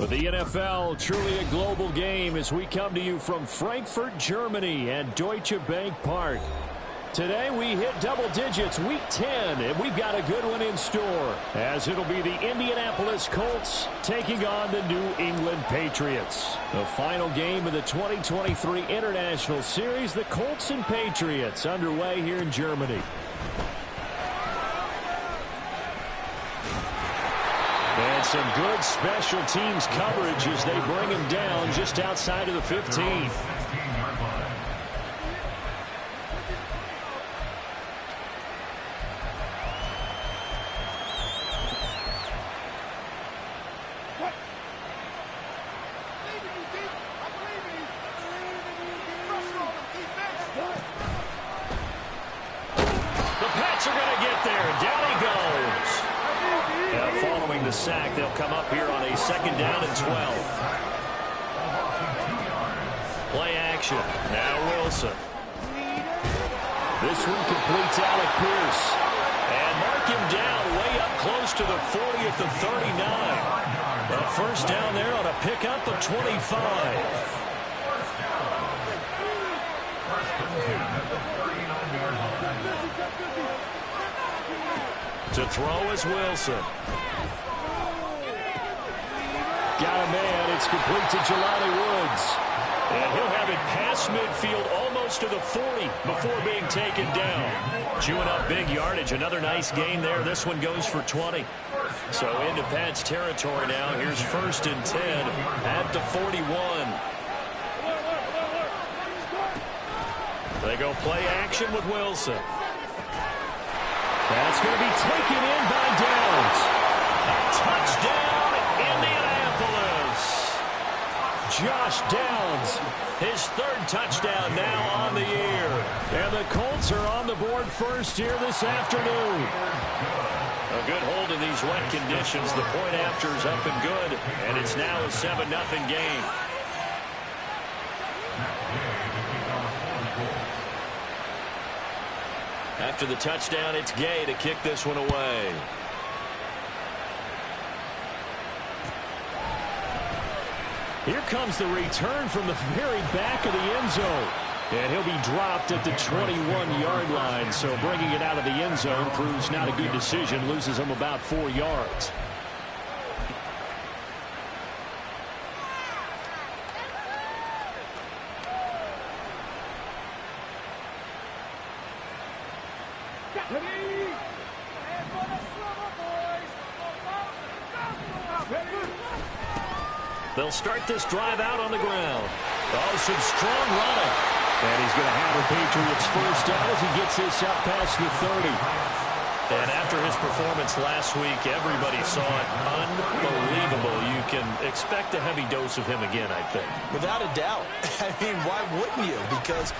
But the NFL, truly a global game as we come to you from Frankfurt, Germany at Deutsche Bank Park. Today we hit double digits, week 10, and we've got a good one in store, as it'll be the Indianapolis Colts taking on the New England Patriots. The final game of the 2023 International Series, the Colts and Patriots, underway here in Germany. And some good special teams coverage as they bring him down just outside of the 15. Sack. They'll come up here on a 2nd down and 12. Play action. Now Wilson. This one completes Alec Pierce. And mark him down way up close to the 40 at the 39. A first down there on a pickup of 25. To throw is Wilson. Got a man. It's complete to Jelani Woods. And he'll have it past midfield almost to the 40 before being taken down. Chewing up big yardage. Another nice gain there. This one goes for 20. So into Pat's territory now. Here's 1st and 10 at the 41. They go play action with Wilson. That's going to be taken in by Downs. Touchdown, Indianapolis. Josh Downs, his 3rd touchdown now on the year. And the Colts are on the board first here this afternoon. A good hold in these wet conditions. The point after is up and good. And it's now a 7-0 game. After the touchdown, it's Gay to kick this one away. Here comes the return from the very back of the end zone. And he'll be dropped at the 21-yard line. So bringing it out of the end zone proves not a good decision. Loses him about 4 yards. They'll start this drive out on the ground. Oh, some strong running. And he's going to have the Patriots first down as he gets this up past the 30. And after his performance last week, everybody saw it. Unbelievable. You can expect a heavy dose of him again, I think. Without a doubt. I mean, why wouldn't you? Because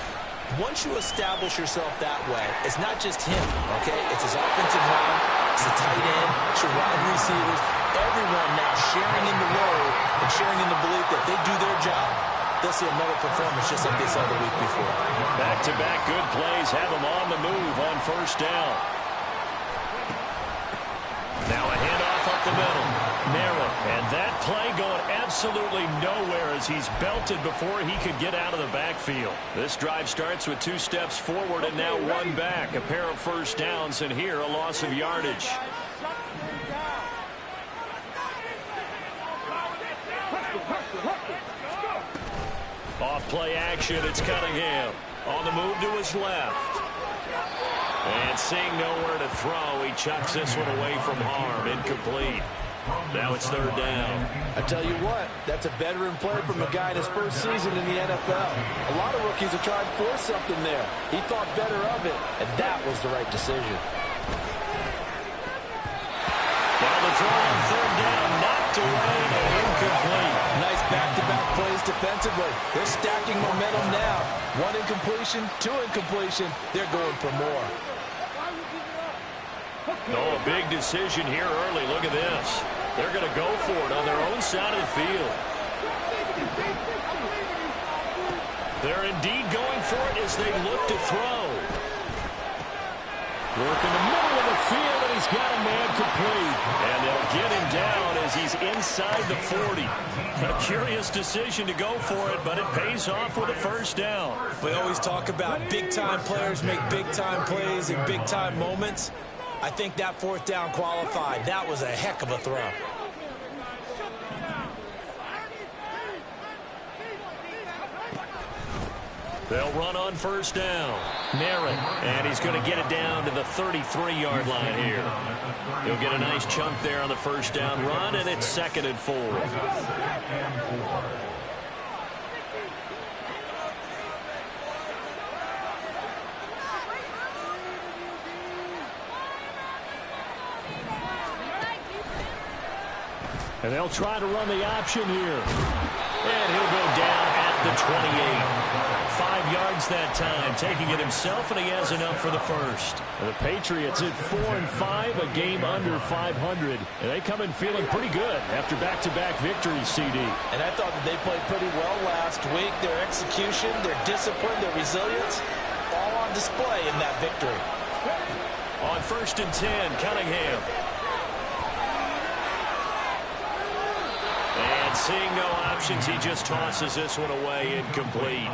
once you establish yourself that way, it's not just him, okay? It's his offensive line, it's the tight end, it's your wide receivers, everyone now sharing in the role and sharing in the belief that they do their job. They'll see another performance just like they saw the week before. Back-to-back good plays have them on the move on 1st down. Now a handoff up the middle. Narrow. And that play going absolutely nowhere as he's belted before he could get out of the backfield. This drive starts with 2 steps forward and now 1 back. A pair of first downs, and here a loss of yardage. Off play action, it's Cunningham. On the move to his left. And seeing nowhere to throw, he chucks this one away from harm. Incomplete. Now it's 3rd down. I tell you what, that's a veteran play from a guy in his first season in the NFL. A lot of rookies have tried to force something there. He thought better of it, and that was the right decision. Now the throw on 3rd down, knocked away and incomplete. Nice back-to-back plays defensively. They're stacking momentum now. 1 incompletion, 2 incompletion. They're going for more. Oh, a big decision here early. Look at this. They're going to go for it on their own side of the field. They're indeed going for it as they look to throw. Work in the middle of the field, and he's got a man complete. And they'll get him down as he's inside the 40. A curious decision to go for it, but it pays off with a first down. We always talk about big-time players make big-time plays in big-time moments. I think that fourth down qualified. That was a heck of a throw. They'll run on first down. Merritt, and he's going to get it down to the 33-yard line here. He'll get a nice chunk there on the first down run, and it's 2nd and 4. And they'll try to run the option here. And he'll go down at the 28. 5 yards that time, taking it himself, and he has enough for the first. And the Patriots at 4-5, a game under 500. And they come in feeling pretty good after back-to-back victories, CD. And I thought that they played pretty well last week. Their execution, their discipline, their resilience, all on display in that victory. On 1st and 10, Cunningham. And seeing no options, he just tosses this one away, incomplete.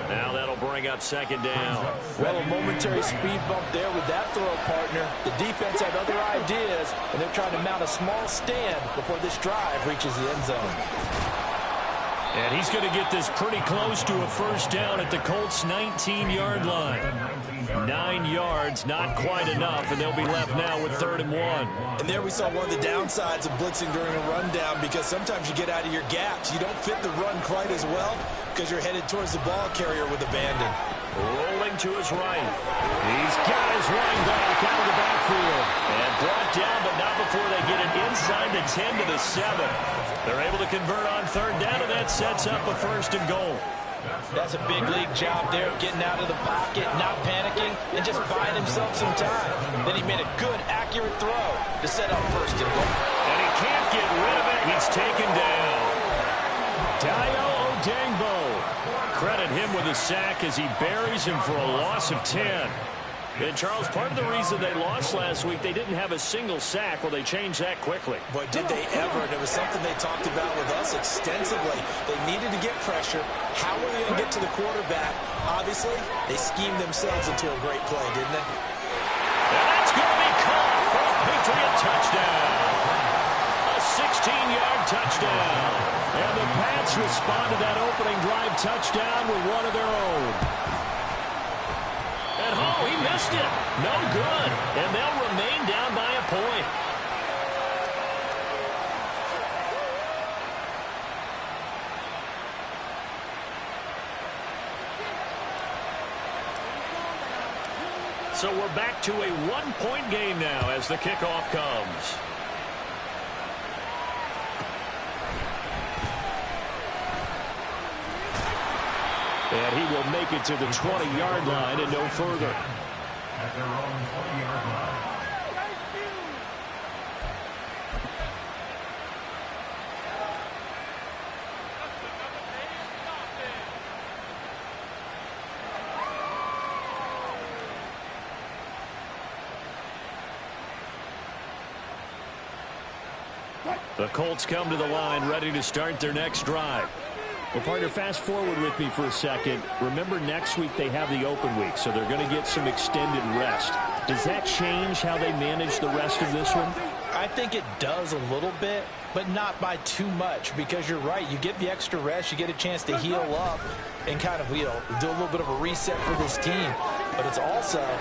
Now that'll bring up 2nd down. Well, a momentary speed bump there with that throw, partner. The defense had other ideas, and they're trying to mount a small stand before this drive reaches the end zone. And he's going to get this pretty close to a first down at the Colts' 19-yard line. 9 yards, not quite enough, and they'll be left now with 3rd and 1. And there we saw one of the downsides of blitzing during a rundown, because sometimes you get out of your gaps. You don't fit the run quite as well because you're headed towards the ball carrier with abandon. Rolling to his right. He's got his running back out of the backfield. And brought down, but not before they get it inside the 10 to the 7. They're able to convert on 3rd down, and that sets up a 1st and goal. That's a big league job there of getting out of the pocket, not panicking, and just buying himself some time. Then he made a good, accurate throw to set up 1st and goal. And he can't get rid of it. He's taken down. Dayo Odengbo. Credit him with a sack as he buries him for a loss of 10. And, Charles, part of the reason they lost last week, they didn't have a single sack. Well, they changed that quickly. But did they ever? And it was something they talked about with us extensively. They needed to get pressure. How were they going to get to the quarterback? Obviously, they schemed themselves into a great play, didn't they? And that's going to be caught for a Patriot touchdown. A 16-yard touchdown. And the Pats respond to that opening drive touchdown with one of their own. And, oh, he missed it. No good. And they'll remain down by a point. So we're back to a one-point game now as the kickoff comes. And he will make it to the 20-yard line and no further. At their own 20-yard line. The Colts come to the line ready to start their next drive. Well, partner, fast forward with me for a second. Remember, next week they have the open week, so they're going to get some extended rest. Does that change how they manage the rest of this one? I think it does a little bit, but not by too much, because you're right. You get the extra rest, you get a chance to heal up and kind of, do a little bit of a reset for this team. But it's also 7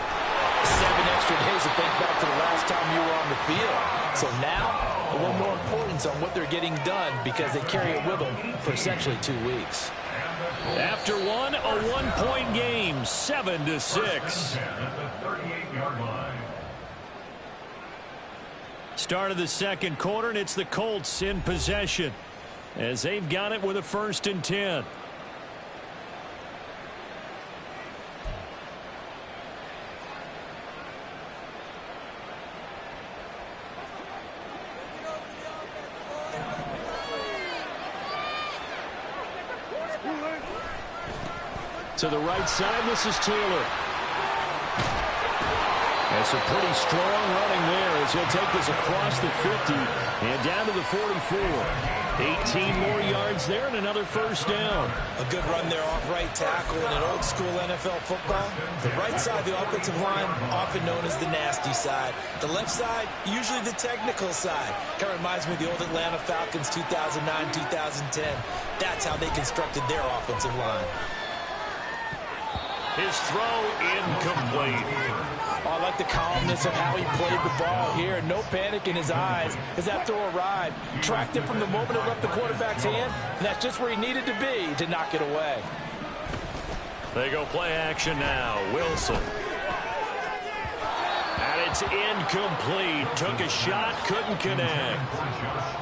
extra days to think back to the last time you were on the field. So now, a little more importance on what they're getting done because they carry it with them for essentially 2 weeks. After one, a one-point game, 7-6. Start of the second quarter, and it's the Colts in possession as they've got it with a 1st and 10. To the right side, this is Taylor. That's a pretty strong running there as he'll take this across the 50 and down to the 44. 18 more yards there and another first down. A good run there off right tackle in an old school NFL football. The right side of the offensive line, often known as the nasty side. The left side, usually the technical side. Kind of reminds me of the old Atlanta Falcons 2009-2010. That's how they constructed their offensive line. His throw incomplete. Oh, I like the calmness of how he played the ball here. No panic in his eyes as that throw arrived. Tracked it from the moment it left the quarterback's hand, and that's just where he needed to be to knock it away. They go play action now. Wilson. And it's incomplete. Took a shot, couldn't connect.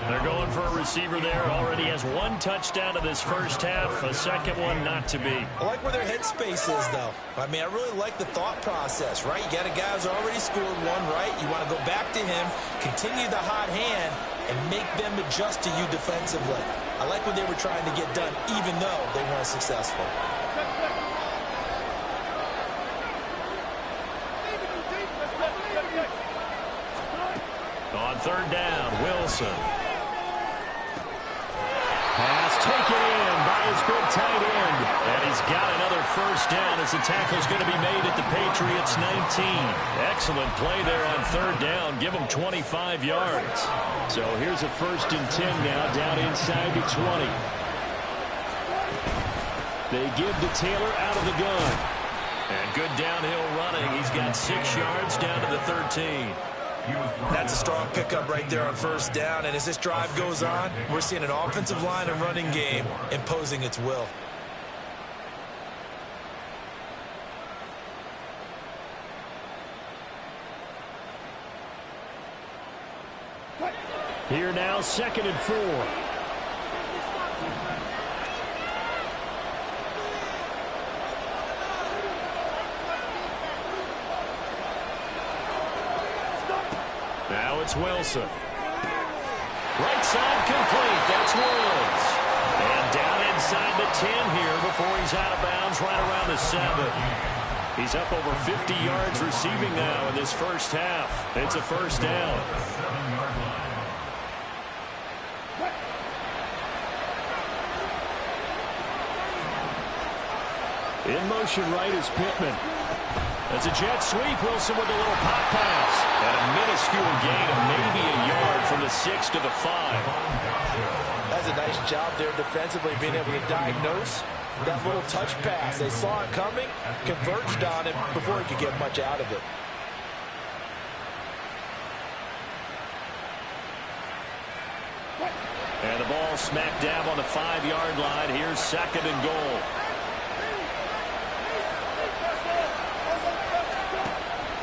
They're going for a receiver there. Already has one touchdown in this first half. A second one not to be. I like where their headspace is, though. I mean, I really like the thought process, right? You got a guy who's already scored one, right? You want to go back to him, continue the hot hand, and make them adjust to you defensively. I like what they were trying to get done, even though they weren't successful. On third down, Wilson. Pass taken in by his big tight end. And he's got another first down as the tackle's going to be made at the Patriots 19. Excellent play there on third down. Give him 25 yards. So here's a 1st and 10 now down inside the 20. They give to Taylor out of the gun. And good downhill running. He's got 6 yards down to the 13. That's a strong pickup right there on first down. And as this drive goes on, we're seeing an offensive line and running game imposing its will. Here now, 2nd and 4. Now it's Wilson. Right side complete. That's Woods. And down inside the 10 here before he's out of bounds right around the 7. He's up over 50 yards receiving now in this first half. It's a first down. In motion right is Pittman. That's a jet sweep. Wilson with a little pop pass. And a minuscule gain of maybe a yard from the 6 to the 5. That's a nice job there defensively, being able to diagnose that little touch pass. They saw it coming, converged on it before he could get much out of it. And the ball smack dab on the 5-yard line. Here's 2nd and goal.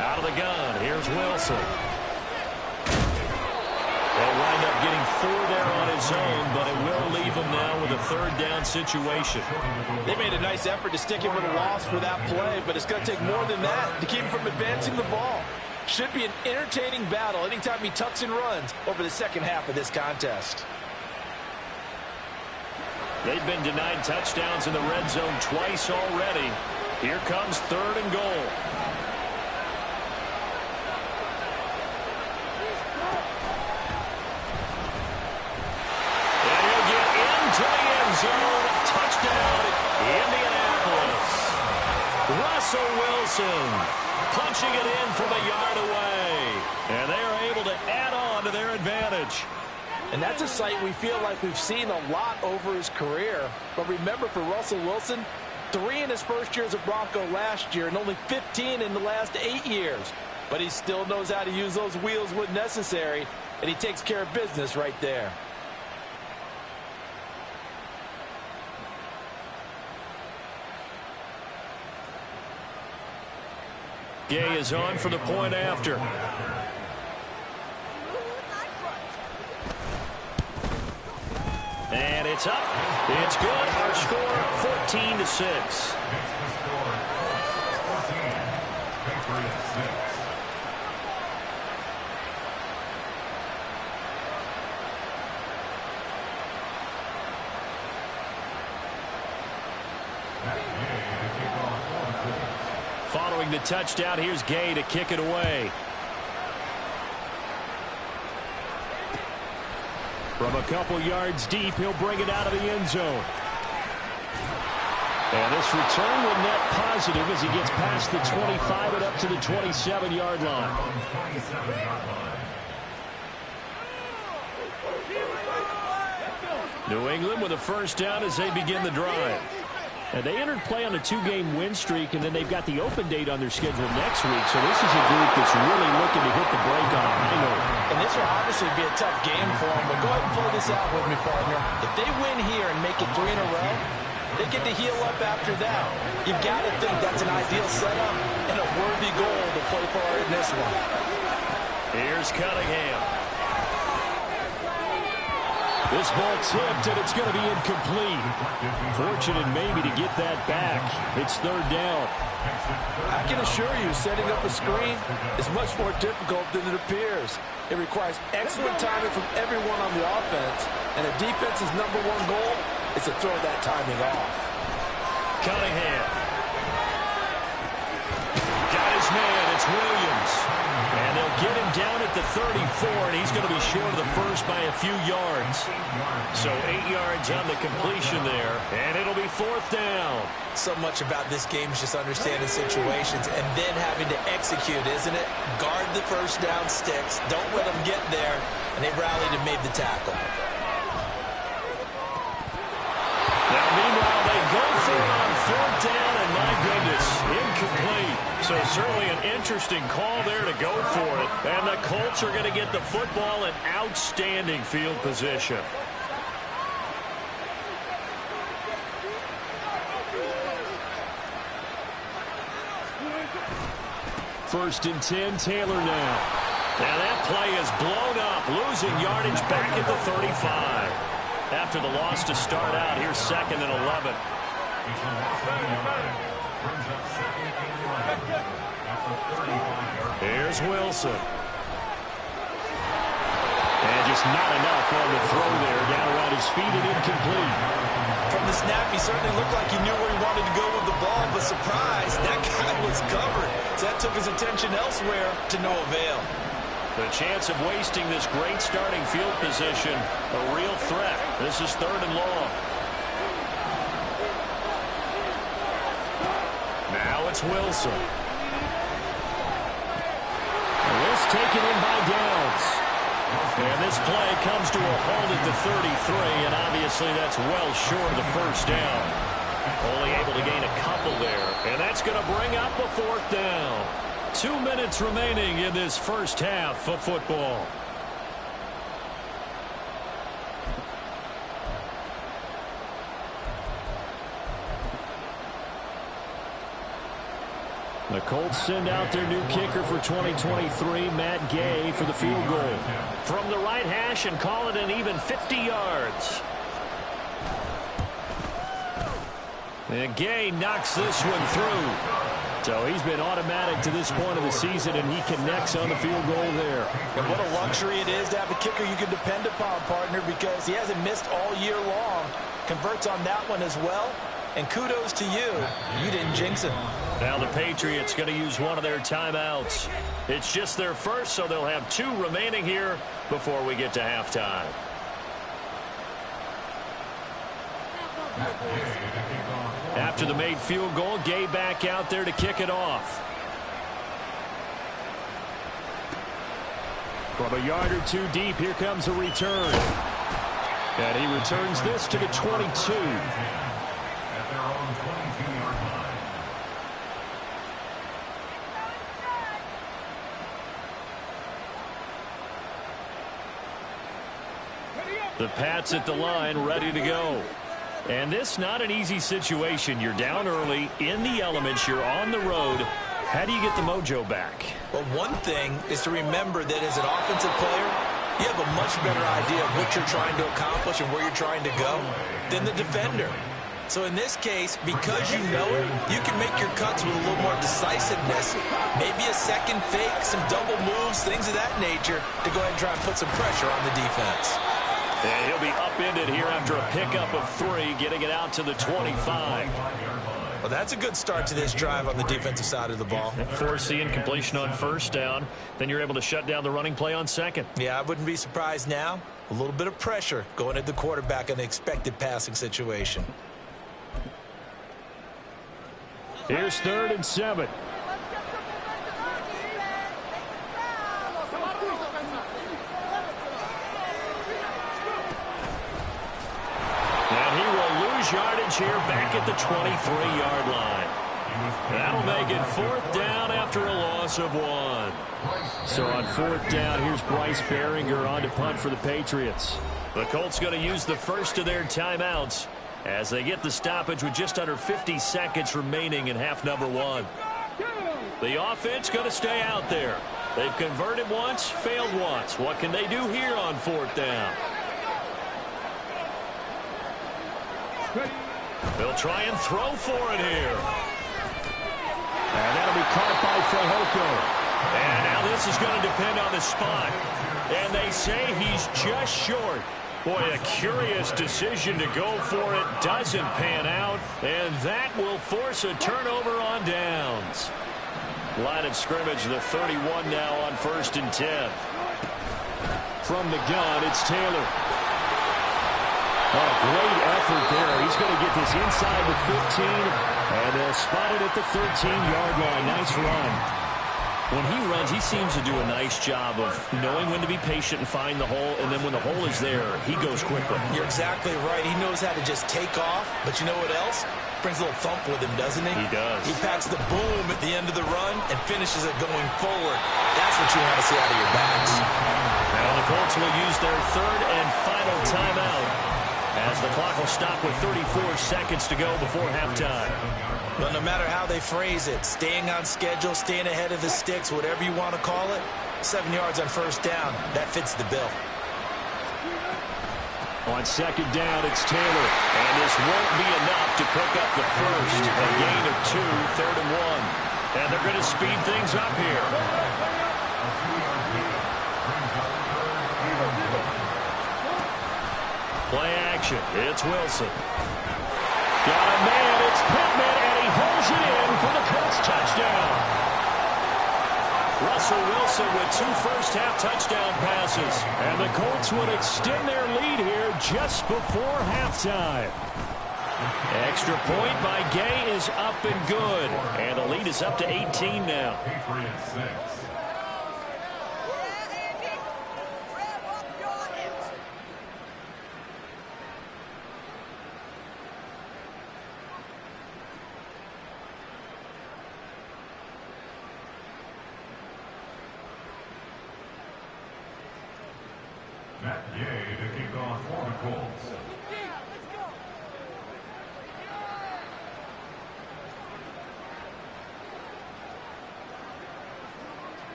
Out of the gun, here's Wilson. They'll wind up getting 4 there on his own, but it will leave him now with a 3rd down situation. They made a nice effort to stick him with a loss for that play, but it's going to take more than that to keep him from advancing the ball. Should be an entertaining battle anytime he tucks and runs over the second half of this contest. They've been denied touchdowns in the red zone twice already. Here comes 3rd and goal. Zone, touchdown, Indianapolis. Russell Wilson punching it in from a yard away. And they are able to add on to their advantage. And that's a sight we feel like we've seen a lot over his career. But remember, for Russell Wilson, 3 in his first year as a Bronco last year and only 15 in the last 8 years. But he still knows how to use those wheels when necessary, and he takes care of business right there. Gay is on for the point after. And it's up. It's good. Our score 14-6. throwing the touchdown. Here's Gay to kick it away. From a couple yards deep, he'll bring it out of the end zone. And this return will net positive as he gets past the 25 and up to the 27-yard line. New England with a first down as they begin the drive. And they entered play on a 2-game win streak, and then they've got the open date on their schedule next week. So this is a group that's really looking to hit the break on a high note. And this will obviously be a tough game for them, but go ahead and play this out with me, partner. If they win here and make it 3 in a row, they get to heal up after that. You've got to think that's an ideal setup and a worthy goal to play for in this one. Here's Cunningham. This ball tipped, and it's going to be incomplete. Fortunate maybe to get that back. It's third down. I can assure you, setting up a screen is much more difficult than it appears. It requires excellent timing from everyone on the offense, and a defense's #1 goal is to throw that timing off. Cunningham. Got his man. It's Williams. And they'll get him down at the 34, and he's going to be short of the first by a few yards. So 8 yards on the completion there, and it'll be fourth down. So much about this game is just understanding situations and then having to execute, isn't it? Guard the first down sticks. Don't let them get there. And they rallied and made the tackle. Now, meanwhile, they go for it on fourth down, and my goodness, incomplete. So certainly an interesting call there to go for it. And the Colts are going to get the football in outstanding field position. First and 10, Taylor now. Now that play is blown up, losing yardage back at the 35. After the loss to start out, here's second and 11. Here's Wilson. And just not enough on the throw there. Down around his feet and incomplete. From the snap, he certainly looked like he knew where he wanted to go with the ball, but surprise, that guy was covered. So that took his attention elsewhere to no avail. The chance of wasting this great starting field position, a real threat. This is third and long. Now it's Wilson. This taken in by Downs. And this play comes to a halt at the 33, and obviously that's well short of the first down. Only able to gain a couple there, and that's going to bring up a fourth down. 2 minutes remaining in this first half of football. The Colts send out their new kicker for 2023, Matt Gay, for the field goal. From the right hash and call it an even 50 yards. And Gay knocks this one through. So he's been automatic to this point of the season, and he connects on the field goal there. And what a luxury it is to have a kicker you can depend upon, partner, because he hasn't missed all year long. Converts on that one as well. And kudos to you. You didn't jinx him. Now the Patriots going to use one of their timeouts. It's just their first, so they'll have 2 remaining here before we get to halftime. After the made field goal, Gay back out there to kick it off. From a yard or 2 deep, here comes a return. And he returns this to the 22. The Pats at the line, ready to go. And this not an easy situation. You're down early, in the elements, you're on the road. How do you get the mojo back? Well, one thing is to remember that as an offensive player, you have a much better idea of what you're trying to accomplish and where you're trying to go than the defender. So in this case, because you know it, you can make your cuts with a little more decisiveness, maybe a second fake, some double moves, things of that nature, to go ahead and try and put some pressure on the defense. And he'll be upended here after a pickup of 3, getting it out to the 25. Well, that's a good start to this drive on the defensive side of the ball. Force the incompletion on first down. Then you're able to shut down the running play on second. Yeah, I wouldn't be surprised now. A little bit of pressure going at the quarterback in the expected passing situation. Here's 3rd and 7. And he will lose yardage here back at the 23-yard line. That'll make it 4th down after a loss of 1. So on 4th down, here's Bryce Behringer on to punt for the Patriots. The Colts going to use the first of their timeouts as they get the stoppage with just under 50 seconds remaining in half number 1. The offense going to stay out there. They've converted once, failed once. What can they do here on 4th down? They'll try and throw for it here. And that'll be caught by Fehoko. And now this is going to depend on the spot. And they say he's just short. Boy, a curious decision to go for it. Doesn't pan out. And that will force a turnover on downs. Line of scrimmage, the 31 now on 1st and 10. From the gun, it's Taylor. Oh, great effort there. He's going to get this inside the 15, and they'll spot it at the 13-yard line. Nice run. When he runs, he seems to do a nice job of knowing when to be patient and find the hole, and then when the hole is there, he goes quickly. You're exactly right. He knows how to just take off, but you know what else? Brings a little thump with him, doesn't he? He does. He packs the boom at the end of the run and finishes it going forward. That's what you want to see out of your backs. Now the Colts will use their 3rd and final timeout as the clock will stop with 34 seconds to go before halftime. But no matter how they phrase it, staying on schedule, staying ahead of the sticks, whatever you want to call it, 7 yards on 1st down, that fits the bill. On 2nd down, it's Taylor. And this won't be enough to pick up the first. A gain of 2, 3rd and 1. And they're going to speed things up here. Play action. It's Wilson. Got a man. It's Pittman, and he holds it in for the Colts touchdown. Russell Wilson with 2 first-half touchdown passes. And the Colts would extend their lead here just before halftime. Extra point by Gay is up and good. And the lead is up to 18 now. To kick off for the Colts.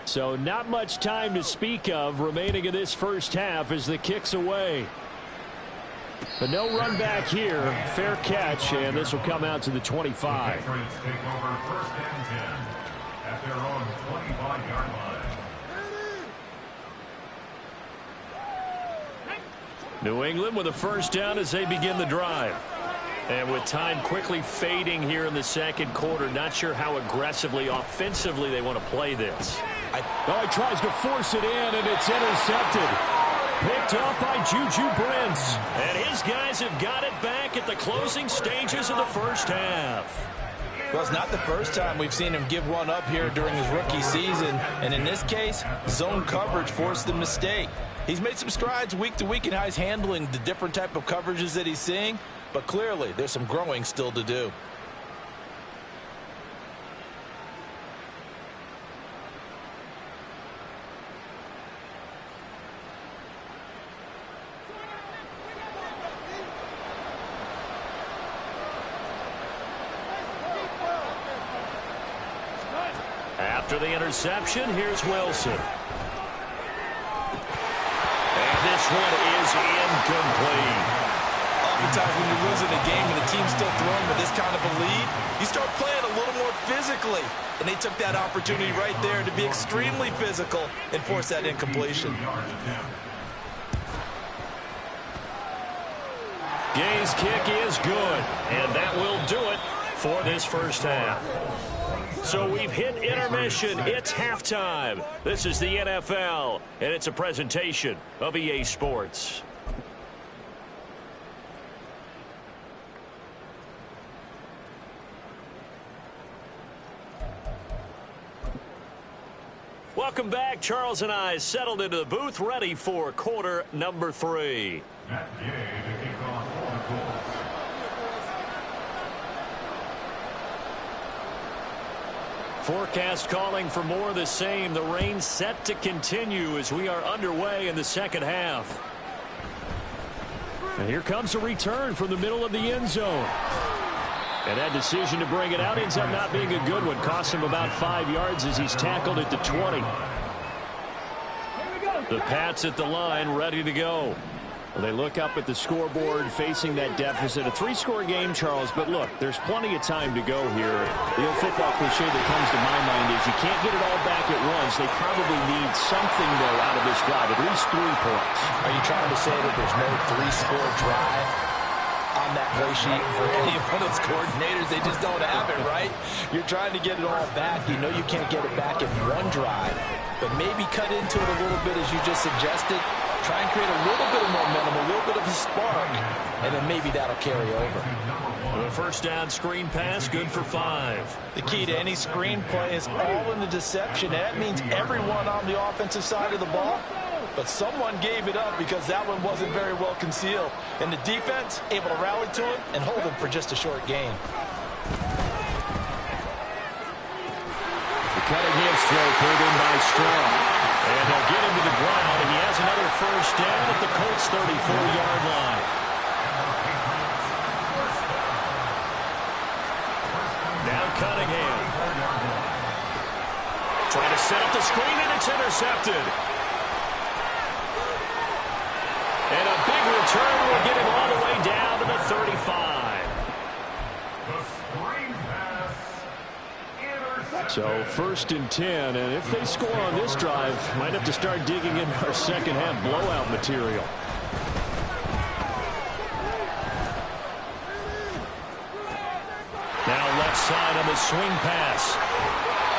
So not much time to speak of remaining in this first half as the kick's away. But no run back here. Fair catch, and this will come out to the 25. The Patriots take over 1st and 10 at their own 25-yard line. New England with a first down as they begin the drive. And with time quickly fading here in the second quarter, not sure how aggressively, offensively they want to play this. Oh, he tries to force it in, and it's intercepted. Picked off by Juju Brents. And his guys have got it back at the closing stages of the first half. Well, it's not the first time we've seen him give one up here during his rookie season. And in this case, zone coverage forced the mistake. He's made some strides week to week in how he's handling the different type of coverages that he's seeing. But clearly, there's some growing still to do. After the interception, here's Wilson. And this one is incomplete. Oftentimes when you're losing a game and the team's still throwing with this kind of a lead, you start playing a little more physically. And they took that opportunity right there to be extremely physical and force that incompletion. Gay's kick is good, and that will do it for this first half. So we've hit intermission. It's halftime. This is the NFL, and it's a presentation of EA Sports. Welcome back. Charles and I settled into the booth, ready for quarter number 3. Matt Gay to kick off for the Colts. Forecast calling for more of the same. The rain set to continue as we are underway in the second half. And here comes a return from the middle of the end zone. And that decision to bring it out ends up not being a good one. Costs him about 5 yards as he's tackled at the 20. The Pats at the line, ready to go. Well, they look up at the scoreboard facing that deficit. A 3-score game, Charles, but look, there's plenty of time to go here. The old football cliche that comes to my mind is you can't get it all back at once. They probably need something, though, out of this drive, at least 3 points. Are you trying to say that there's no 3-score drive on that play sheet for any one of those coordinators? They just don't have it, right? You're trying to get it all back. You know you can't get it back in one drive, but maybe cut into it a little bit as you just suggested. Try and create a little bit of momentum, a little bit of a spark, and then maybe that'll carry over. The first down screen pass, good for 5. The key to any screen play is all in the deception. And that means everyone on the offensive side of the ball, but someone gave it up because that one wasn't very well concealed. And the defense able to rally to him and hold him for just a short gain. The Cunningham's throw pulled in by Strong. And they'll get him to the ground, and he has another first down at the Colts' 34-yard line. Now Cunningham. Trying to set up the screen, and it's intercepted. And a big return will get him all the way down to the 35. So 1st and 10, and if they score on this drive, might have to start digging into our second half blowout material. Now left side on the swing pass.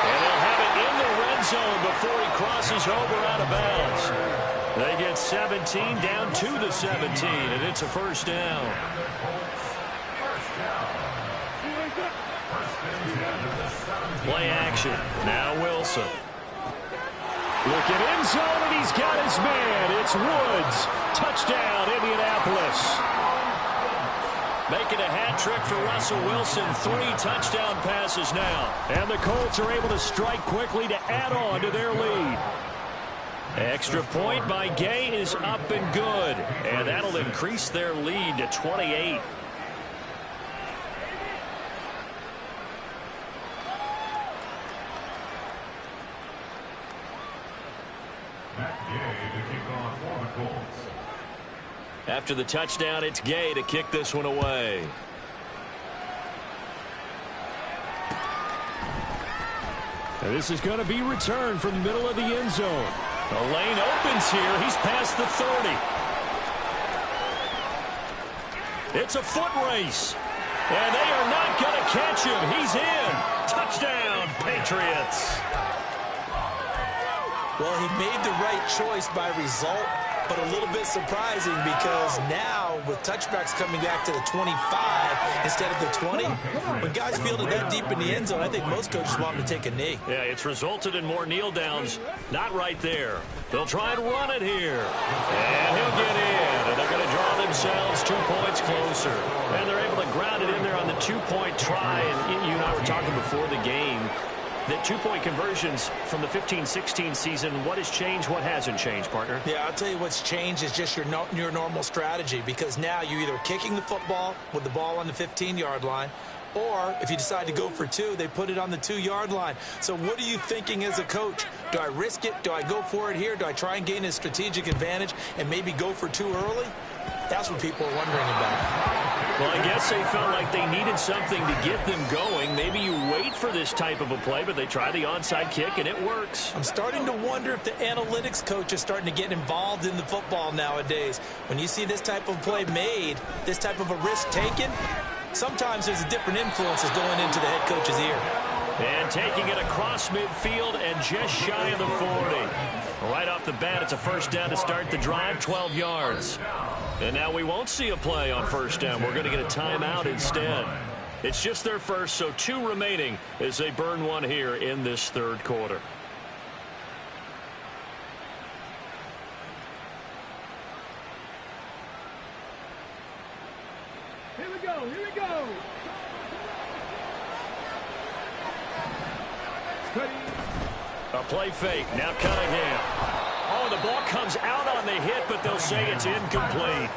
And they'll have it in the red zone before he crosses over out of bounds. They get 17 down to the 17, and it's a first down. Play action. Now Wilson. Look at end zone, and he's got his man. It's Woods. Touchdown, Indianapolis. Making a hat trick for Russell Wilson. 3 touchdown passes now. And the Colts are able to strike quickly to add on to their lead. Extra point by Gay is up and good. And that'll increase their lead to 28. After the touchdown, it's Gay to kick this one away. And this is going to be returned from the middle of the end zone. The lane opens here. He's past the 30. It's a foot race. And they are not going to catch him. He's in. Touchdown, Patriots. Well, he made the right choice by result, but a little bit surprising because now with touchbacks coming back to the 25 instead of the 20, when guys field it that deep in the end zone, I think most coaches want him to take a knee. Yeah, it's resulted in more kneel downs. Not right there. They'll try and run it here. And he'll get in. And they're going to draw themselves 2 points closer. And they're able to ground it in there on the 2-point try. And you and I were talking before the game. The 2-point conversions from the 15-16 season, what has changed, what hasn't changed, partner? Yeah, I'll tell you what's changed is just your normal strategy, because now you're either kicking the football with the ball on the 15-yard line, or if you decide to go for 2, they put it on the 2-yard line. So what are you thinking as a coach? Do I risk it? Do I go for it here? Do I try and gain a strategic advantage and maybe go for 2 early? That's what people are wondering about. Well, I guess they felt like they needed something to get them going. Maybe you wait for this type of a play, but they try the onside kick, and it works. I'm starting to wonder if the analytics coach is starting to get involved in the football nowadays. When you see this type of play made, this type of a risk taken, sometimes there's a different influences going into the head coach's ear. And taking it across midfield and just shy of the 40. Right off the bat, it's a first down to start the drive, 12 yards. And now we won't see a play on first down. We're going to get a timeout instead. It's just their first, so 2 remaining as they burn one here in this third quarter. Here we go, here we go. A play fake, now Cunningham. Oh, the ball comes out on the hit, but they'll say it's incomplete.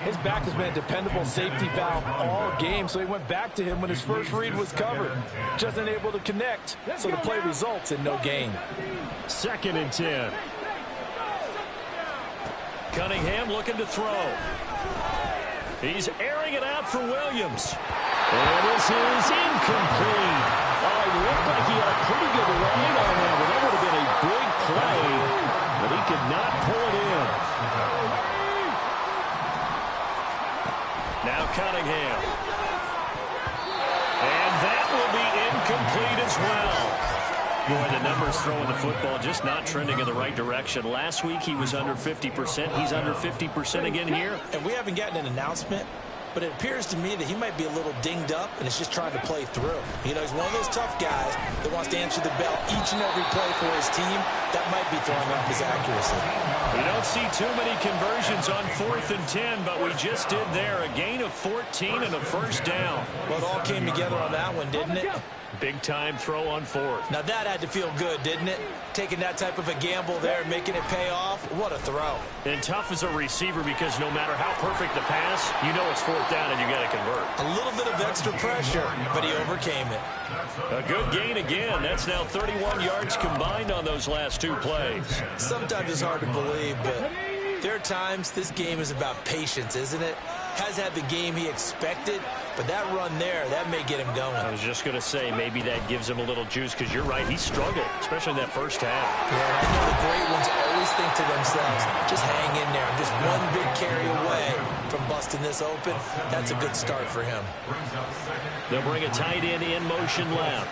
His back has been a dependable safety valve all game, so he went back to him when his first read was covered. Just unable to connect, so the play results in no gain. 2nd and 10. Cunningham looking to throw. He's airing it out for Williams. And this is incomplete. Oh, it looked like he had a pretty good line on that, but that would have been a big play, but he could not pull it in. Now Cunningham. And that will be incomplete as well. Boy, the numbers throwing the football just not trending in the right direction. Last week he was under 50%. He's under 50% again here. And we haven't gotten an announcement, but it appears to me that he might be a little dinged up and is just trying to play through. You know, he's one of those tough guys that wants to answer the bell each and every play for his team. That might be throwing off his accuracy. We don't see too many conversions on 4th and 10, but we just did there. A gain of 14 and a first down. Well, it all came together on that one, didn't it? Big-time throw on 4th. Now, that had to feel good, didn't it? Taking that type of a gamble there, making it pay off. What a throw. And tough as a receiver because no matter how perfect the pass, you know it's 4th down and you got to convert. A little bit of extra pressure, but he overcame it. A good gain again. That's now 31 yards combined on those last 2 plays. Sometimes it's hard to believe, but there are times this game is about patience, isn't it? Has had the game he expected, but that run there, that may get him going. I was just going to say, maybe that gives him a little juice because you're right, he struggled, especially in that first half. Yeah, and I know the great ones always think to themselves, just hang in there. I'm just one big carry away from busting this open. That's a good start for him. They'll bring a tight end in motion left.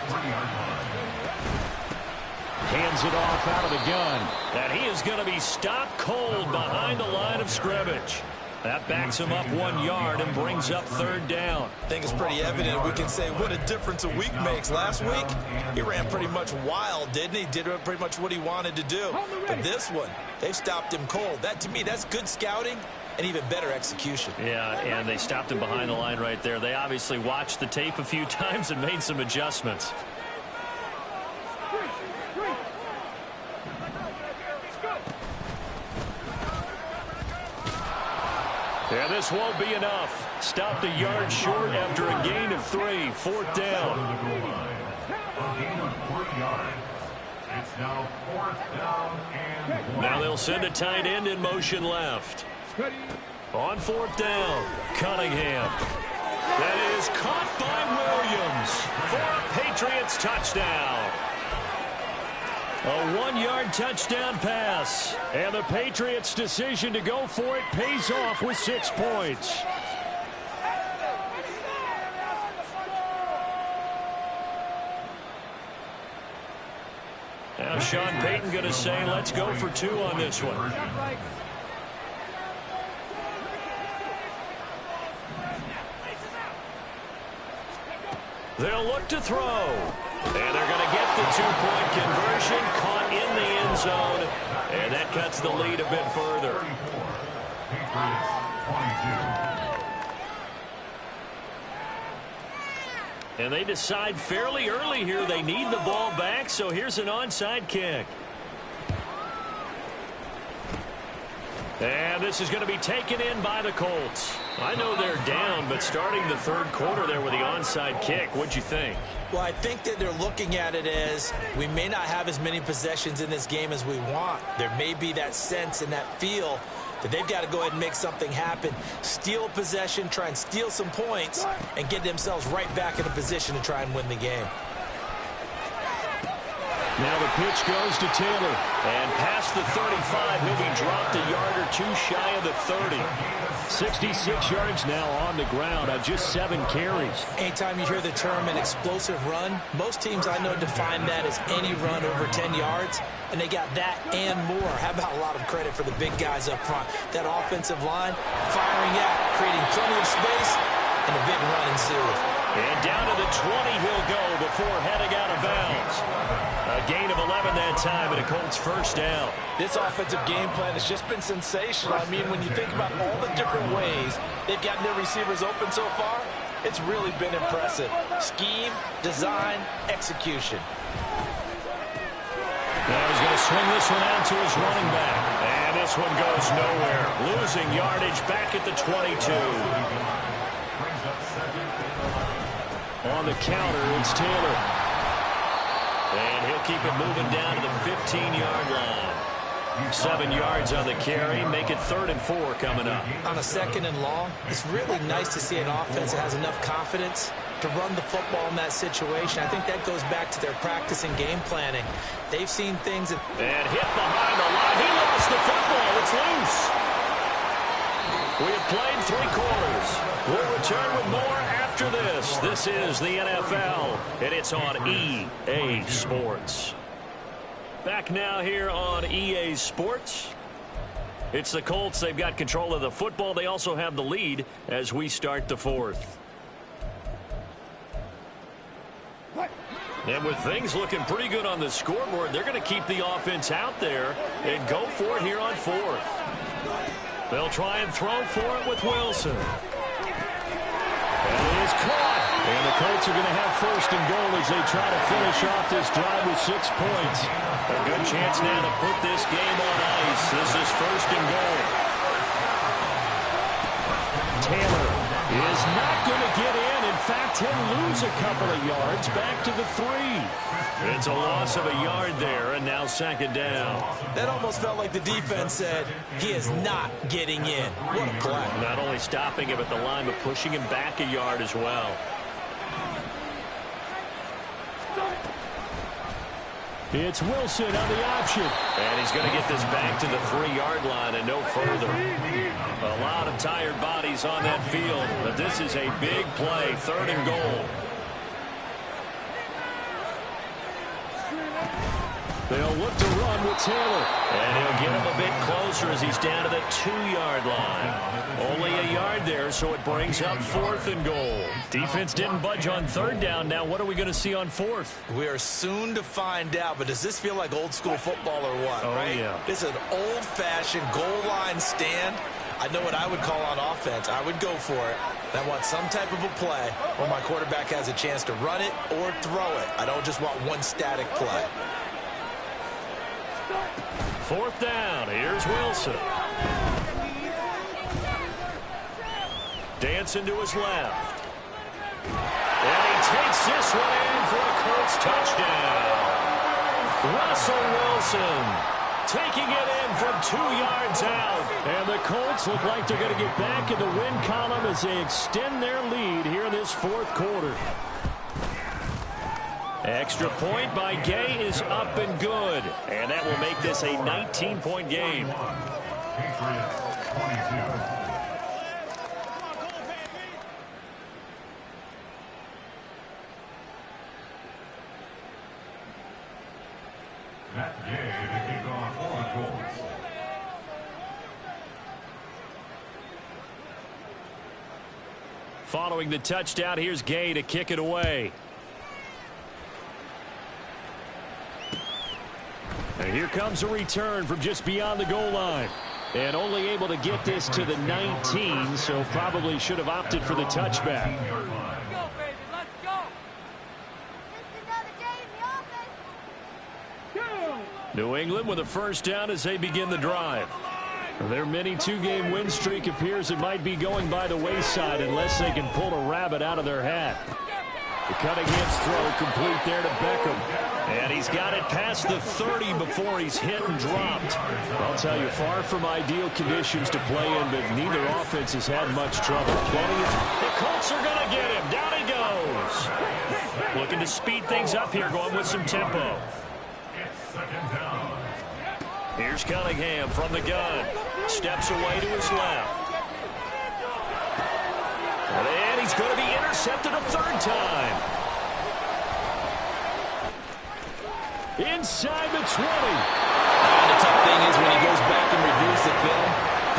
Hands it off out of the gun. And he is going to be stopped cold behind the line of scrimmage. That backs him up 1 yard and brings up 3rd down. I think it's pretty evident. We can say what a difference a week makes. Last week, he ran pretty much wild, didn't he? Did pretty much what he wanted to do. But this one, they've stopped him cold. That, to me, that's good scouting and even better execution. Yeah, and they stopped him behind the line right there. They obviously watched the tape a few times and made some adjustments. Yeah, this won't be enough. Stopped a yard short after a gain of 3. 4th down. A gain of 3 yards. It's now 4th down and 1. Now they'll send a tight end in motion left. On 4th down, Cunningham. That is caught by Williams for a Patriots touchdown. A 1-yard touchdown pass. And the Patriots' decision to go for it pays off with 6 points. Now Sean Payton going to say, let's go for 2 on this one. They'll look to throw. And they're going to get the 2-point conversion, caught in the end zone, and that cuts the lead a bit further. Patriots 22. And they decide fairly early here they need the ball back, so here's an onside kick. And this is going to be taken in by the Colts. I know they're down, but starting the third quarter there with the onside kick, what'd you think? Well, I think that they're looking at it as we may not have as many possessions in this game as we want. There may be that sense and that feel that they've got to go ahead and make something happen, steal possession, try and steal some points, and get themselves right back in a position to try and win the game. Now the pitch goes to Taylor. And past the 35, he'll be dropped a yard or two shy of the 30. 66 yards now on the ground on just 7 carries. Anytime you hear the term an explosive run, most teams I know define that as any run over 10 yards, and they got that and more. How about a lot of credit for the big guys up front? That offensive line firing out, creating plenty of space, and a big run ensued. And down to the 20 he'll go before heading out of bounds. A gain of 11 that time, and a Colts first down. This offensive game plan has just been sensational. I mean, when you think about all the different ways they've gotten their receivers open so far, it's really been impressive. Scheme, design, execution. Now he's going to swing this one out to his running back. And this one goes nowhere. Losing yardage back at the 22. On the counter, it's Taylor. And he'll keep it moving down to the 15-yard line. 7 yards on the carry. Make it 3rd and 4 coming up. On a 2nd and long, it's really nice to see an offense that has enough confidence to run the football in that situation. I think that goes back to their practice and game planning. They've seen things that... And hit behind the line. He lost the football. It's loose. We have played 3 quarters. We'll return with more after this. This is the NFL, and it's on EA Sports. Back now here on EA Sports. It's the Colts. They've got control of the football. They also have the lead as we start the 4th. And with things looking pretty good on the scoreboard, they're going to keep the offense out there and go for it here on 4th. They'll try and throw for it with Wilson. And it is caught. And the Colts are going to have 1st and goal as they try to finish off this drive with 6 points. A good chance now to put this game on ice. This is 1st and goal. Taylor is not going to get in. In fact, he'll lose a couple of yards back to the 3. It's a loss of a yard there, and now 2nd down. That almost felt like the defense said, he is not getting in. What a play. Not only stopping him at the line, but pushing him back a yard as well. It's Wilson on the option. And he's going to get this back to the 3-yard line and no further. A lot of tired bodies on that field, but this is a big play, 3rd and goal. They'll look to run with Taylor. And he'll get him a bit closer as he's down to the 2-yard line. Only a yard there, so it brings up 4th and goal. Defense didn't budge on 3rd down. Now what are we going to see on 4th? We are soon to find out, but does this feel like old school football or what, right? Yeah. This is an old-fashioned goal line stand. I know what I would call on offense. I would go for it. I want some type of a play where my quarterback has a chance to run it or throw it. I don't just want one static play. 4th down. Here's Wilson. Dancing to his left. And he takes this one in for a Colts touchdown. Russell Wilson taking it in from 2 yards out. And the Colts look like they're going to get back in the win column as they extend their lead here in this 4th quarter. Extra point by Gay is up and good. And that will make this a 19-point game. Patriots 22. That's Gay to kick off for the Colts. Following the touchdown, here's Gay to kick it away. And here comes a return from just beyond the goal line. And only able to get this to the 19, so probably should have opted for the touchback. Let's go, baby. Let's go. New England with a 1st down as they begin the drive. Their mini 2-game win streak appears it might be going by the wayside unless they can pull a rabbit out of their hat. The cutting edge throw complete there to Beckham. And he he's got it past the 30 before he's hit and dropped. I'll tell you, far from ideal conditions to play in, but neither offense has had much trouble. The Colts are going to get him. Down he goes. Looking to speed things up here, going with some tempo. Here's Cunningham from the gun. Steps away to his left. And he's going to be intercepted a third time. Inside the 20. The tough thing is when he goes back and reviews the film,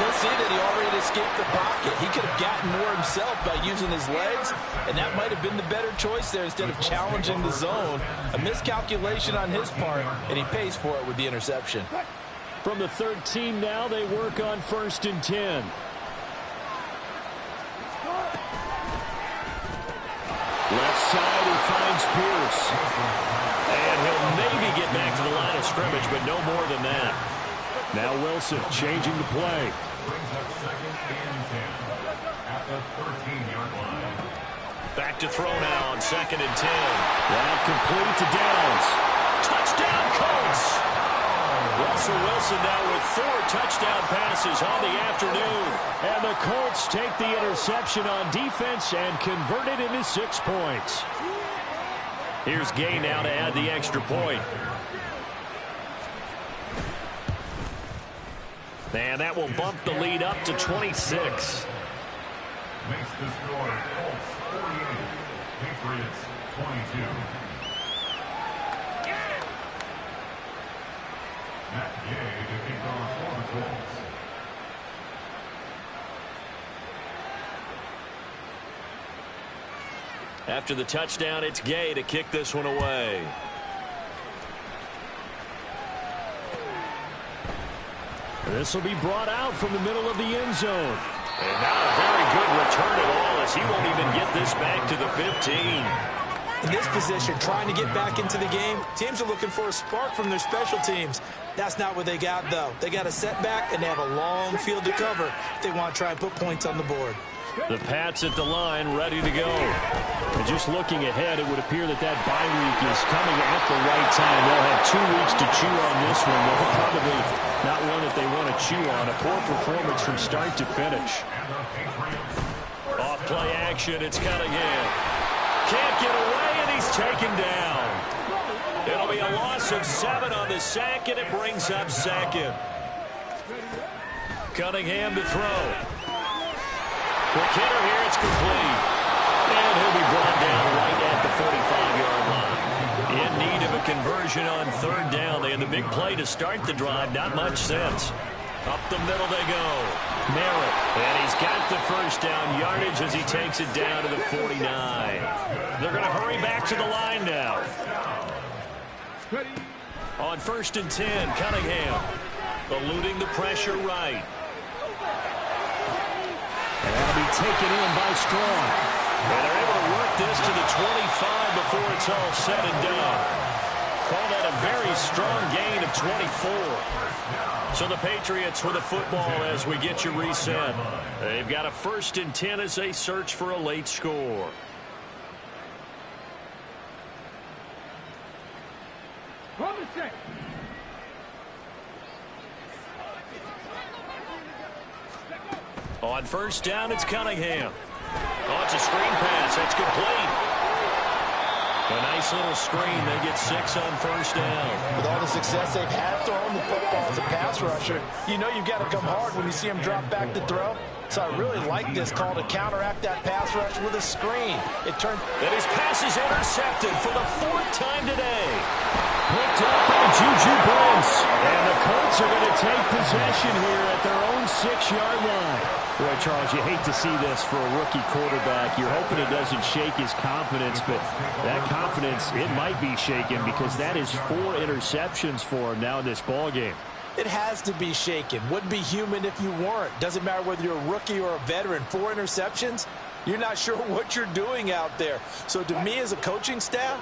he'll see that he already escaped the pocket. He could have gotten more himself by using his legs, and that might have been the better choice there instead of challenging the zone. A miscalculation on his part, and he pays for it with the interception. From the 13 now, they work on 1st and 10. Left side, he finds Pierce. And he'll maybe get back to the line of scrimmage, but no more than that. Now Wilson changing the play. Back to throw now on 2nd and 10. That complete to Downs. Touchdown, Colts! Russell Wilson now with 4 touchdown passes on the afternoon. And the Colts take the interception on defense and convert it into 6 points. Here's Gay now to add the extra point. And that will bump the lead up to 26. Makes the score Colts 48, Patriots 22. Matt Gay to kick off for the Colts. After the touchdown, it's Gay to kick this one away. This will be brought out from the middle of the end zone. And not a very good return at all, as he won't even get this back to the 15. In this position, trying to get back into the game, teams are looking for a spark from their special teams. That's not what they got, though. They got a setback, and they have a long field to cover if they want to try and put points on the board. The Pats at the line, ready to go. And just looking ahead, it would appear that that bye week is coming at the right time. They'll have 2 weeks to chew on this one. They'll probably not one that they want to chew on. A poor performance from start to finish. Off play action, it's Cunningham. Can't get away, and he's taken down. It'll be a loss of 7 on the sack, and it brings up 2nd. Cunningham to throw. Quick hitter here, it's complete. And he'll be brought down right at the 45-yard line. In need of a conversion on 3rd down. They had the big play to start the drive. Not much sense. Up the middle they go. Merritt. And he's got the 1st down yardage as he takes it down to the 49. They're going to hurry back to the line now. On 1st and 10, Cunningham eluding the pressure right. And that'll be taken in by Strong. And they're able to work this to the 25 before it's all said and done. Call that a very strong gain of 24. So the Patriots with the football as we get you reset. They've got a 1st and 10 as they search for a late score. On 1st down, it's Cunningham. Oh, it's a screen pass. That's complete. A nice little screen. They get 6 on 1st down. With all the success they've had throwing the football as a pass rusher, you know you've got to come hard when you see him drop back to throw. So I really like this call to counteract that pass rush with a screen. It turned. And his pass is intercepted for the 4th time today. Picked up by Juju Brents. And the Colts are going to take possession here at their own 6-yard line. Boy, Charles, you hate to see this for a rookie quarterback. You're hoping it doesn't shake his confidence, but that confidence, it might be shaken because that is 4 interceptions for him now in this ballgame. It has to be shaken. Wouldn't be human if you weren't. Doesn't matter whether you're a rookie or a veteran. 4 interceptions, you're not sure what you're doing out there. So to me as a coaching staff,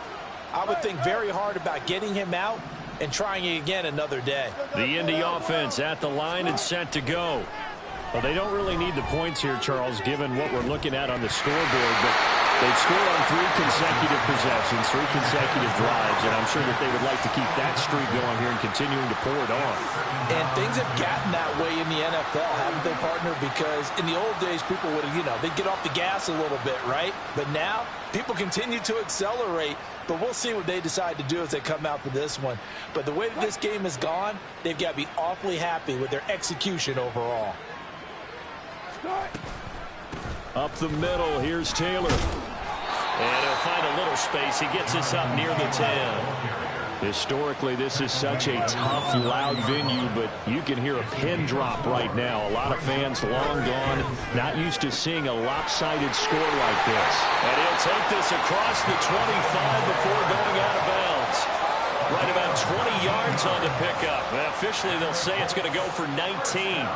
I would think very hard about getting him out and trying it again another day. The Indy offense at the line and set to go. Well, they don't really need the points here, Charles, given what we're looking at on the scoreboard. But They've scored on 3 consecutive possessions, 3 consecutive drives, and I'm sure that they would like to keep that streak going here and continuing to pour it on. And things have gotten that way in the NFL, haven't they, partner? Because in the old days, people would, they'd get off the gas a little bit, right? But now, people continue to accelerate. But we'll see what they decide to do as they come out for this one. But the way that this game has gone, they've got to be awfully happy with their execution overall. Up the middle, here's Taylor. And he'll find a little space. He gets us up near the 10. Historically, this is such a tough, loud venue, but you can hear a pin drop right now. A lot of fans long gone, not used to seeing a lopsided score like this. And he'll take this across the 25 before going out of bounds. Right about 20 yards on the pickup. And officially, they'll say it's going to go for 19.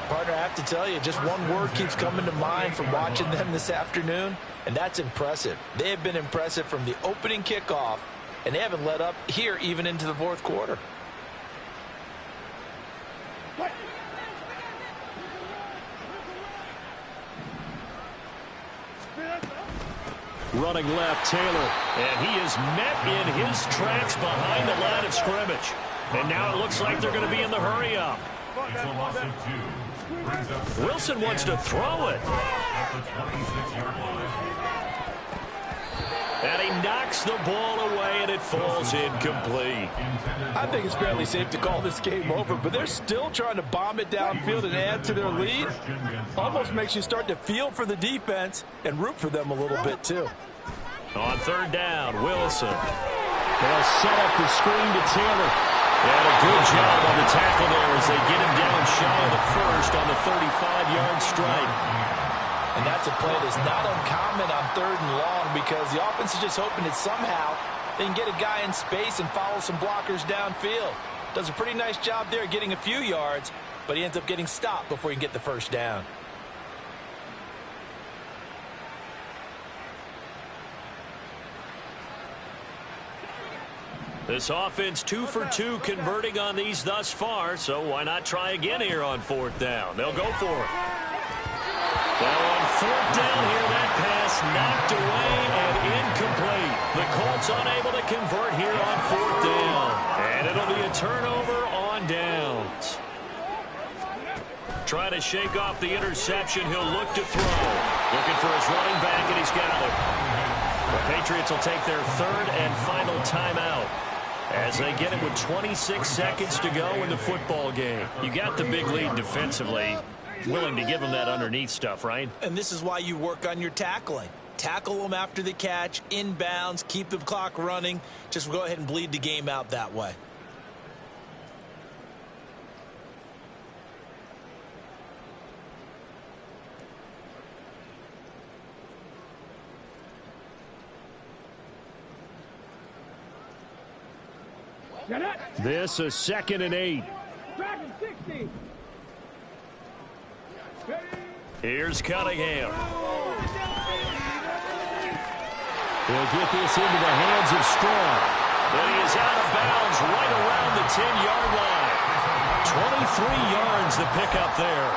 Partner, I have to tell you, just one word keeps coming to mind from watching them this afternoon, and that's impressive. They have been impressive from the opening kickoff, and they haven't let up here even into the fourth quarter. Running left, Taylor, and he is met in his tracks behind the line of scrimmage. And now it looks like they're going to be in the hurry-up. It's a loss of 2. Wilson wants to throw it. At the 26-yard line. And he knocks the ball away, and it falls incomplete. I think it's fairly safe to call this game over, but they're still trying to bomb it downfield and add to their lead. Almost makes you start to feel for the defense and root for them a little bit, too. On 3rd down, Wilson. They'll set up the screen to Taylor. And a good job on the tackle there as they get him down shy of the first on the 35-yard strike. And that's a play that's not uncommon on 3rd and long because the offense is just hoping that somehow they can get a guy in space and follow some blockers downfield. Does a pretty nice job there getting a few yards, but he ends up getting stopped before he can get the first down. This offense 2 for 2 converting on these thus far, so why not try again here on 4th down? They'll go for it. Now on 4th down here, that pass knocked away and incomplete. The Colts unable to convert here on 4th down. And it'll be a turnover on downs. Trying to shake off the interception, he'll look to throw. Looking for his running back, and he's got it. The Patriots will take their 3rd and final timeout as they get it with 26 seconds to go in the football game. You got the big lead defensively. Willing to give them that underneath stuff, right? And this is why you work on your tackling. Tackle them after the catch, inbounds, keep the clock running. Just go ahead and bleed the game out that way. This is 2nd and 8. Here's Cunningham. He'll get this into the hands of Strong. And he is out of bounds right around the 10-yard line. 23 yards the pickup there.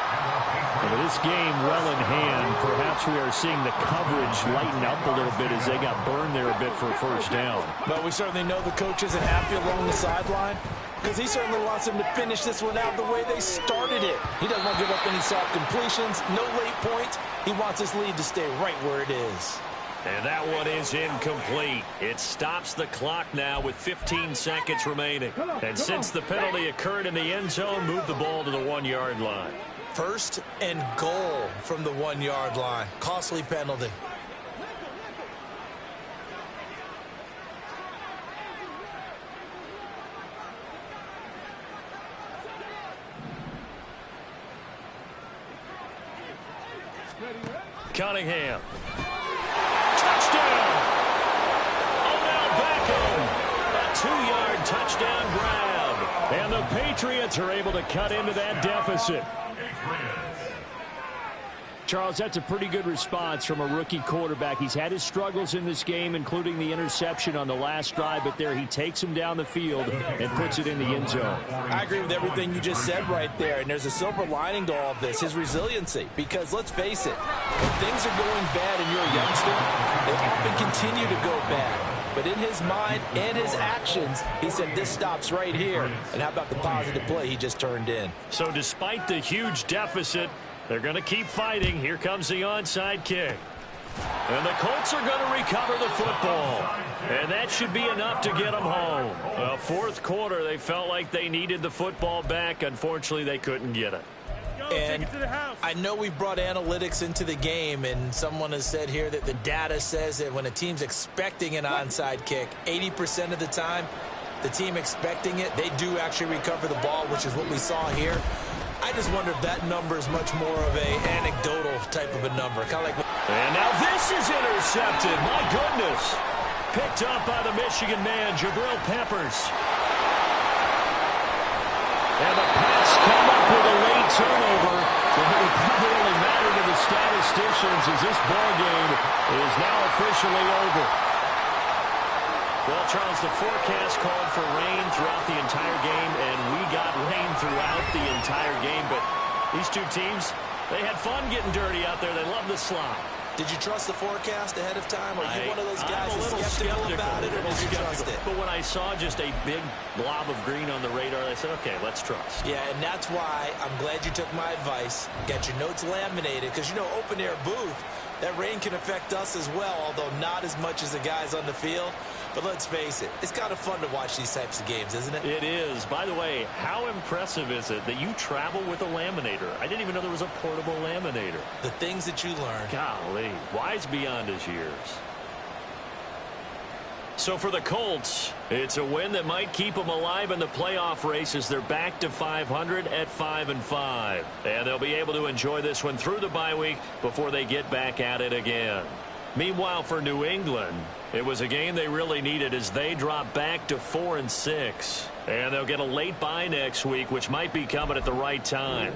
But this game well in hand. Perhaps we are seeing the coverage lighten up a little bit as they got burned there a bit for a first down. But we certainly know the coach isn't happy along the sideline because he certainly wants them to finish this one out the way they started it. He doesn't want to give up any soft completions, no late points. He wants this lead to stay right where it is. And that one is incomplete. It stops the clock now with 15 seconds remaining. And since the penalty occurred in the end zone, move the ball to the 1-yard line. 1st and goal from the 1-yard line. Costly penalty. Cunningham. Touchdown! Odell Beckham. A 2-yard touchdown grab. And the Patriots are able to cut into that deficit. Charles, that's a pretty good response from a rookie quarterback. He's had his struggles in this game, including the interception on the last drive, but there he takes him down the field and puts it in the end zone. I agree with everything you just said right there, and there's a silver lining to all of this, his resiliency. Because let's face it, when things are going bad and you're a youngster, They often continue to go bad. But in his mind and his actions, he said this stops right here. And how about the positive play he just turned in? So despite the huge deficit, they're going to keep fighting. Here comes the onside kick. And the Colts are going to recover the football. And that should be enough to get them home. Fourth quarter, they felt like they needed the football back. Unfortunately, they couldn't get it. And I know we've brought analytics into the game, and someone has said here that the data says that when a team's expecting an onside kick, 80% of the time, the team expecting it, they do actually recover the ball, which is what we saw here. I just wonder if that number is much more of a anecdotal type of a number. Kind of like. And now this is intercepted. My goodness. Picked up by the Michigan man, Jabril Peppers. And the Pats come up with a late turnover. It will probably only matter to the statisticians as this ball game is now officially over. Well, Charles, the forecast called for rain throughout the entire game, and we got rain throughout the entire game. But these two teams, they had fun getting dirty out there. They love the slop. Did you trust the forecast ahead of time? Are you one of those guys that's skeptical about it, or did you trust it? But when I saw just a big blob of green on the radar, I said, okay, let's trust. Yeah, and that's why I'm glad you took my advice. Got your notes laminated, because, you know, open-air booth, that rain can affect us as well, although not as much as the guys on the field. But let's face it, it's kind of fun to watch these types of games, isn't it? It is. By the way, how impressive is it that you travel with a laminator? I didn't even know there was a portable laminator. The things that you learn. Golly, wise beyond his years. So for the Colts, it's a win that might keep them alive in the playoff race as they're back to 500 at 5-5. And they'll be able to enjoy this one through the bye week before they get back at it again. Meanwhile, for New England, it was a game they really needed as they drop back to 4-6. And they'll get a late bye next week, which might be coming at the right time.